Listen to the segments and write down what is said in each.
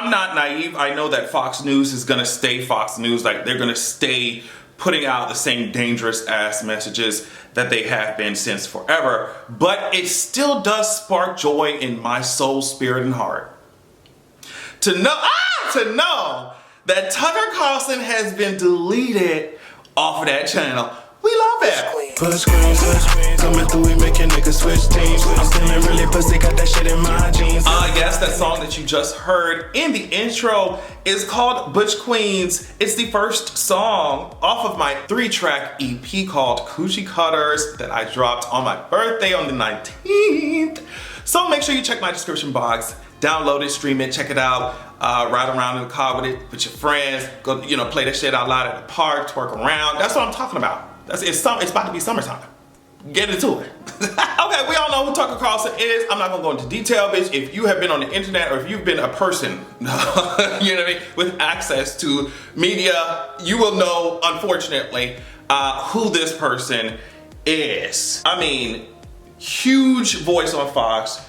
I'm not naive. I know that Fox News is gonna stay Fox News. Like, they're gonna stay putting out the same dangerous ass messages that they have been since forever. But it still does spark joy in my soul, spirit, and heart to know that Tucker Carlson has been deleted off of that channel. We love it. Push queens, coming through, we making niggas switch teams. I'm feeling really pussy, got that shit in my jeans. Yes, that song that you just heard in the intro is called Butch Queens. It's the first song off of my 3-track EP called Coochie Cutters that I dropped on my birthday on the 19th. So make sure you check my description box, download it, stream it, check it out, ride around in the car with it, with your friends, go, play that shit out loud at the park, twerk around. That's what I'm talking about. It's about to be summertime. Get into it. Okay, we all know who Tucker Carlson is. I'm not gonna go into detail, bitch. If you have been on the internet or if you've been a person, you know what I mean, with access to media, you will know, unfortunately, who this person is. I mean, huge voice on Fox.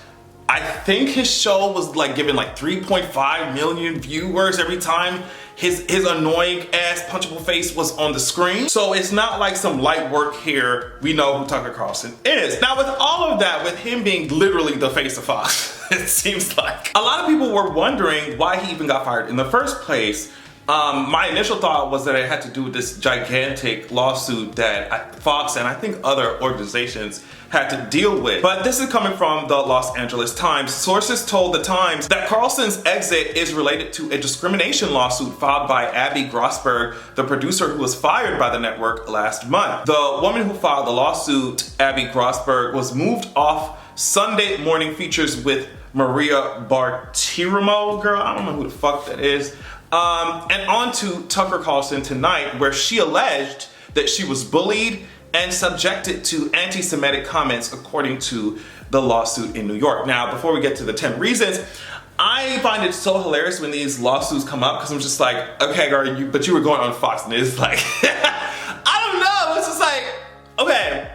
I think his show was like giving like 3.5 million viewers every time his annoying ass punchable face was on the screen. So it's not like some light work here. We know who Tucker Carlson is. Now with all of that, with him being literally the face of Fox, it seems like a lot of people were wondering why he even got fired in the first place. My initial thought was that it had to do with this gigantic lawsuit that Fox and I think other organizations had to deal with. But this is coming from the Los Angeles Times. Sources told the Times that Carlson's exit is related to a discrimination lawsuit filed by Abby Grossberg, the producer who was fired by the network last month. The woman who filed the lawsuit, Abby Grossberg, was moved off Sunday morning features with Maria Bartiromo. Girl, I don't know who the fuck that is. And on to Tucker Carlson Tonight, where she alleged that she was bullied and subjected to anti-Semitic comments, according to the lawsuit in New York. Now, before we get to the 10 reasons, I find it so hilarious when these lawsuits come up, because I'm just like, okay, girl, but you were going on Fox, and it's like, I don't know. It's just like, okay,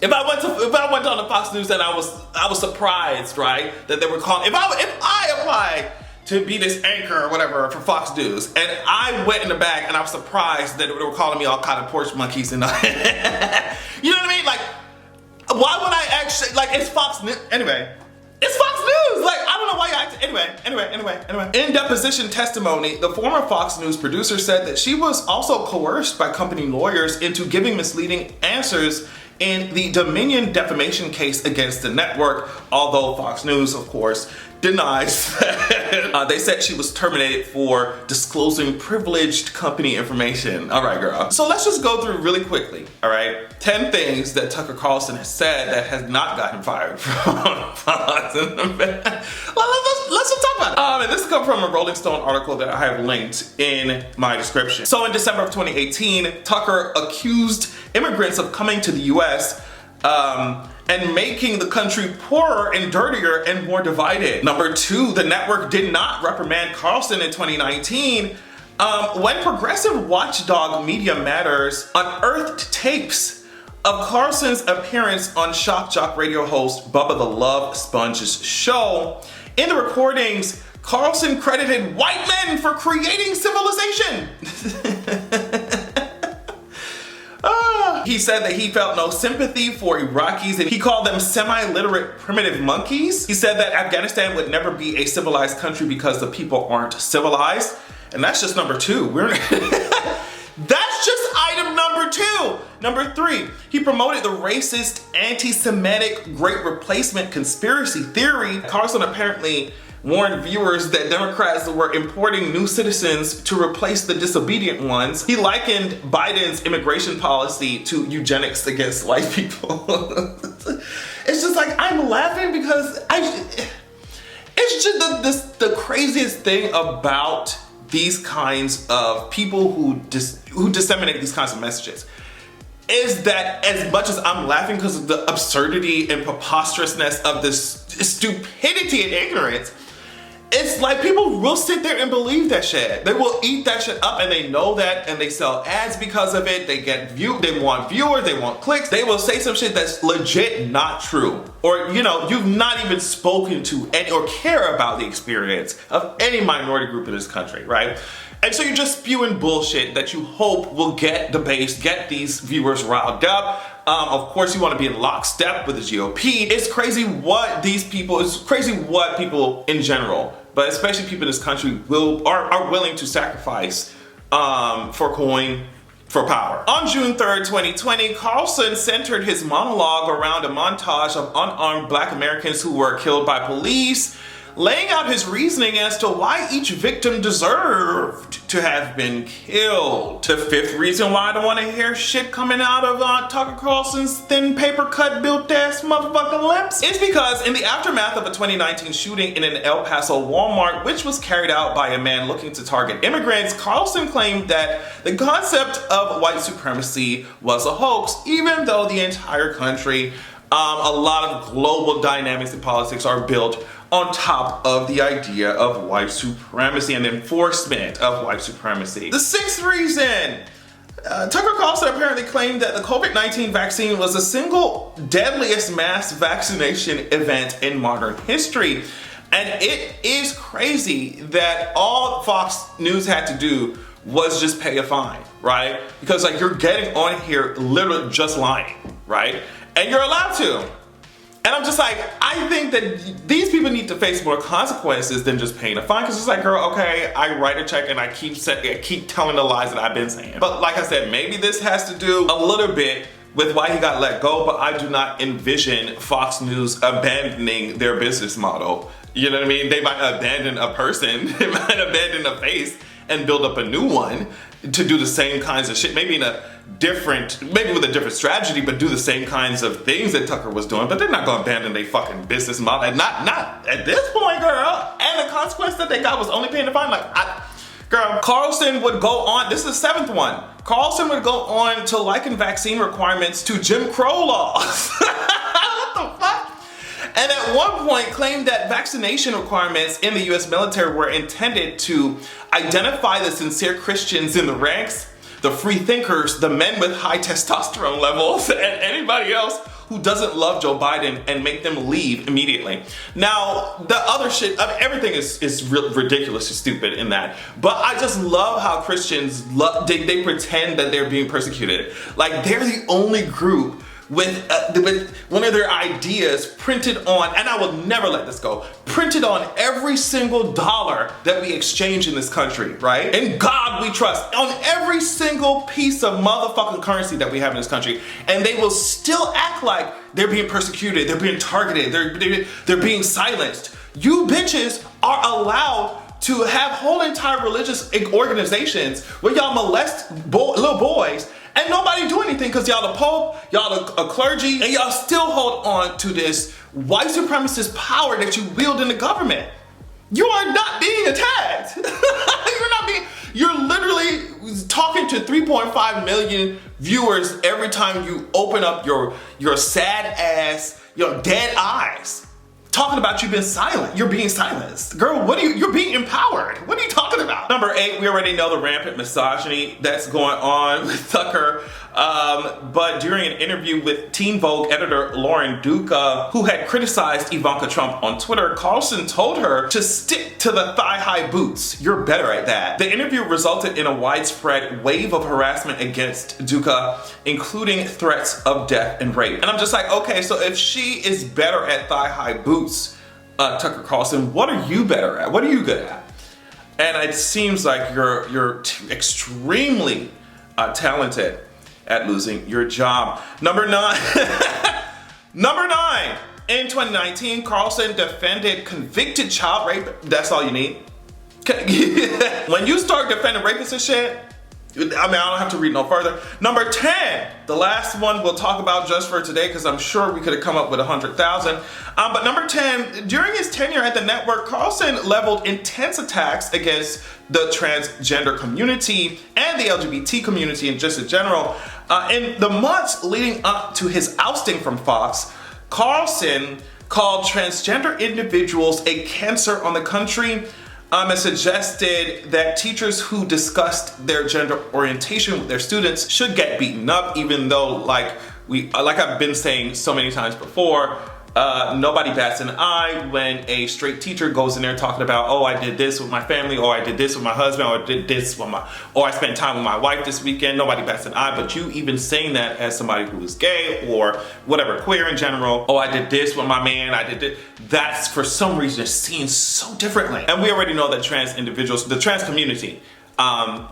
if I went on the Fox News, then I was surprised, right, that they were calling. If I applied to be this anchor or whatever for Fox News, and I went in the back and I was surprised that they were calling me all kind of porch monkeys and you know what I mean? Like, why would I actually, like, it's Fox News, anyway. It's Fox News! Like, I don't know why you act, anyway. In deposition testimony, the former Fox News producer said that she was also coerced by company lawyers into giving misleading answers in the Dominion defamation case against the network, although Fox News, of course, denies that. They said she was terminated for disclosing privileged company information. All right, girl. So let's just go through really quickly, all right? 10 things that Tucker Carlson has said that has not gotten fired from Fox. Let's just talk about it. And this comes from a Rolling Stone article that I have linked in my description. So in December of 2018, Tucker accused immigrants of coming to the US and making the country poorer and dirtier and more divided. Number 2, the network did not reprimand Carlson in 2019 when progressive watchdog Media Matters unearthed tapes of Carlson's appearance on Shock Jock radio host Bubba the Love Sponge's show. In the recordings, Carlson credited white men for creating civilization. He said that he felt no sympathy for Iraqis and he called them semi-literate primitive monkeys. He said that Afghanistan would never be a civilized country because the people aren't civilized. And that's just number 2. That's just item number 2. Number 3, he promoted the racist, anti-Semitic Great Replacement conspiracy theory. Carlson apparently warned viewers that Democrats were importing new citizens to replace the disobedient ones. He likened Biden's immigration policy to eugenics against white people. It's just like, I'm laughing because it's just the craziest thing about these kinds of people who disseminate these kinds of messages is that as much as I'm laughing because of the absurdity and preposterousness of this stupidity and ignorance, it's like people will sit there and believe that shit. They will eat that shit up, and they know that, and they sell ads because of it. They get they want viewers, they want clicks. They will say some shit that's legit not true. Or, you know, you've not even spoken to any or care about the experience of any minority group in this country, right? And so you're just spewing bullshit that you hope will get the base, get these viewers riled up. Of course, you want to be in lockstep with the GOP. It's crazy what people in general, but especially people in this country are willing to sacrifice for coin, for power. On June 3rd, 2020, Carlson centered his monologue around a montage of unarmed Black Americans who were killed by police, laying out his reasoning as to why each victim deserved to have been killed. The fifth reason why I don't want to hear shit coming out of Tucker Carlson's thin paper cut built ass motherfucking lips is because in the aftermath of a 2019 shooting in an El Paso Walmart, which was carried out by a man looking to target immigrants, Carlson claimed that the concept of white supremacy was a hoax, even though the entire country, a lot of global dynamics in politics are built on top of the idea of white supremacy and enforcement of white supremacy. The sixth reason, Tucker Carlson apparently claimed that the COVID-19 vaccine was the single deadliest mass vaccination event in modern history. And it is crazy that all Fox News had to do was just pay a fine, right? Because like you're getting on here literally just lying, right? And you're allowed to. And I'm just like, I think that these people need to face more consequences than just paying a fine. Because it's like, girl, okay, I write a check and I keep telling the lies that I've been saying. But like I said, maybe this has to do a little bit with why he got let go, but I do not envision Fox News abandoning their business model. You know what I mean? They might abandon a person, they might abandon a face and build up a new one to do the same kinds of shit. Maybe with a different strategy, but do the same kinds of things that Tucker was doing. But they're not gonna abandon their fucking business model. And not at this point, girl. And the consequence that they got was only paying the fine. Girl, Carlson would go on, this is the seventh one. Carlson would go on to liken vaccine requirements to Jim Crow laws. What the fuck? And at one point claimed that vaccination requirements in the US military were intended to identify the sincere Christians in the ranks, the free thinkers, the men with high testosterone levels, and anybody else who doesn't love Joe Biden and make them leave immediately. Now, the other shit, I mean, everything is ridiculously stupid in that. But I just love how Christians, they pretend that they're being persecuted. Like, they're the only group with one of their ideas printed on, and I will never let this go, printed on every single dollar that we exchange in this country, right? In God we trust, on every single piece of motherfucking currency that we have in this country. And they will still act like they're being persecuted, they're being targeted, they're being silenced. You bitches are allowed to have whole entire religious organizations where y'all molest little boys and nobody do anything because y'all the Pope, y'all the clergy, and y'all still hold on to this white supremacist power that you wield in the government. You are not being attacked. You're literally talking to 3.5 million viewers every time you open up your sad ass, your dead eyes. Talking about you've been silent. You're being silenced. Girl, you're being empowered. What are you talking about? Number 8, we already know the rampant misogyny that's going on with Tucker. But during an interview with Teen Vogue editor Lauren Duca, who had criticized Ivanka Trump on Twitter, Carlson told her to stick to the thigh-high boots. You're better at that. The interview resulted in a widespread wave of harassment against Duca, including threats of death and rape. And I'm just like, okay, so if she is better at thigh-high boots, Tucker Carlson, what are you better at? What are you good at? And it seems like you're extremely talented at losing your job. Number 9. Number 9. In 2019, Carlson defended convicted child rape. That's all you need. When you start defending rapists and shit, I mean, I don't have to read no further. Number 10, the last one we'll talk about just for today because I'm sure we could have come up with 100,000. But number 10, during his tenure at the network, Carlson leveled intense attacks against the transgender community and the LGBT community and just in general. In the months leading up to his ousting from Fox, Carlson called Transgender Individuals a Cancer on the Country. It suggested that teachers who discussed their gender orientation with their students should get beaten up, even though, like I've been saying so many times before, nobody bats an eye when a straight teacher goes in there talking about, oh, I did this with my family, or I did this with my husband, or I did this with or I spent time with my wife this weekend. Nobody bats an eye. But you even saying that as somebody who is gay or whatever, queer in general, oh, I did this with my man, I did this, that's for some reason seen so differently. And we already know that trans individuals, the trans community,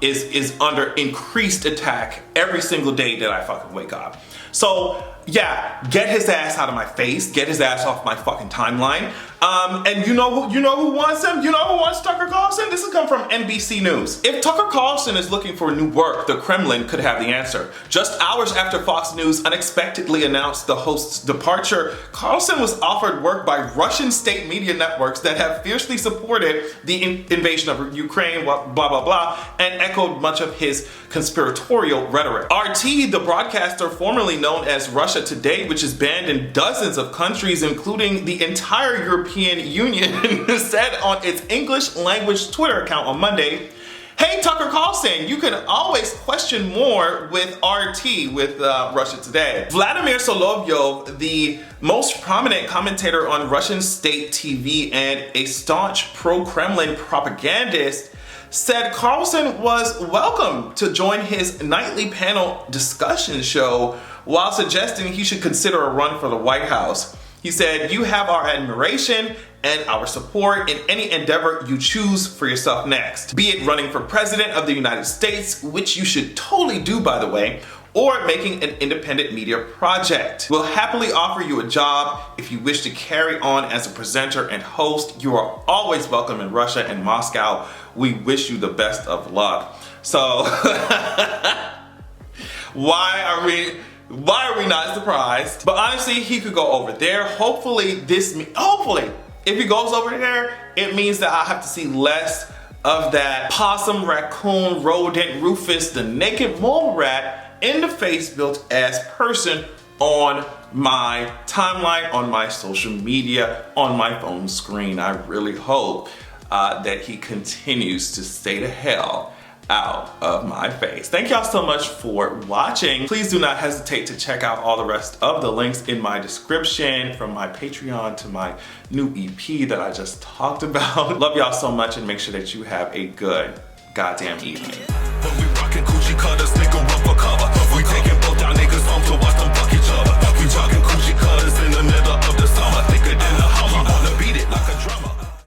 is under increased attack every single day that I fucking wake up. So yeah, get his ass out of my face, get his ass off my fucking timeline. And you know who wants him? You know who wants Tucker Carlson? This has come from NBC News. If Tucker Carlson is looking for new work, the Kremlin could have the answer. Just hours after Fox News unexpectedly announced the host's departure, Carlson was offered work by Russian state media networks that have fiercely supported the invasion of Ukraine, blah, blah, blah, and echoed much of his conspiratorial rhetoric. RT, the broadcaster formerly known as Russia Today, which is banned in dozens of countries, including the entire European Union, said on its English language Twitter account on Monday, "Hey Tucker Carlson, you can always question more with RT, with Russia Today." Vladimir Solovyov, the most prominent commentator on Russian state TV and a staunch pro-Kremlin propagandist, said Carlson was welcome to join his nightly panel discussion show while suggesting he should consider a run for the White House. He said, "You have our admiration and our support in any endeavor you choose for yourself next. Be it running for president of the United States, which you should totally do, by the way, or making an independent media project. We'll happily offer you a job if you wish to carry on as a presenter and host. You are always welcome in Russia and Moscow. We wish you the best of luck." So, why are we not surprised? But honestly, he could go over there. Hopefully, if he goes over there, it means that I have to see less of that possum, raccoon, rodent, Rufus, the naked mole rat in the face built ass person on my timeline, on my social media, on my phone screen. I really hope that he continues to stay the hell out of my face. Thank y'all so much for watching. Please do not hesitate to check out all the rest of the links in my description, from my Patreon to my new EP that I just talked about. Love y'all so much, and make sure that you have a good goddamn evening.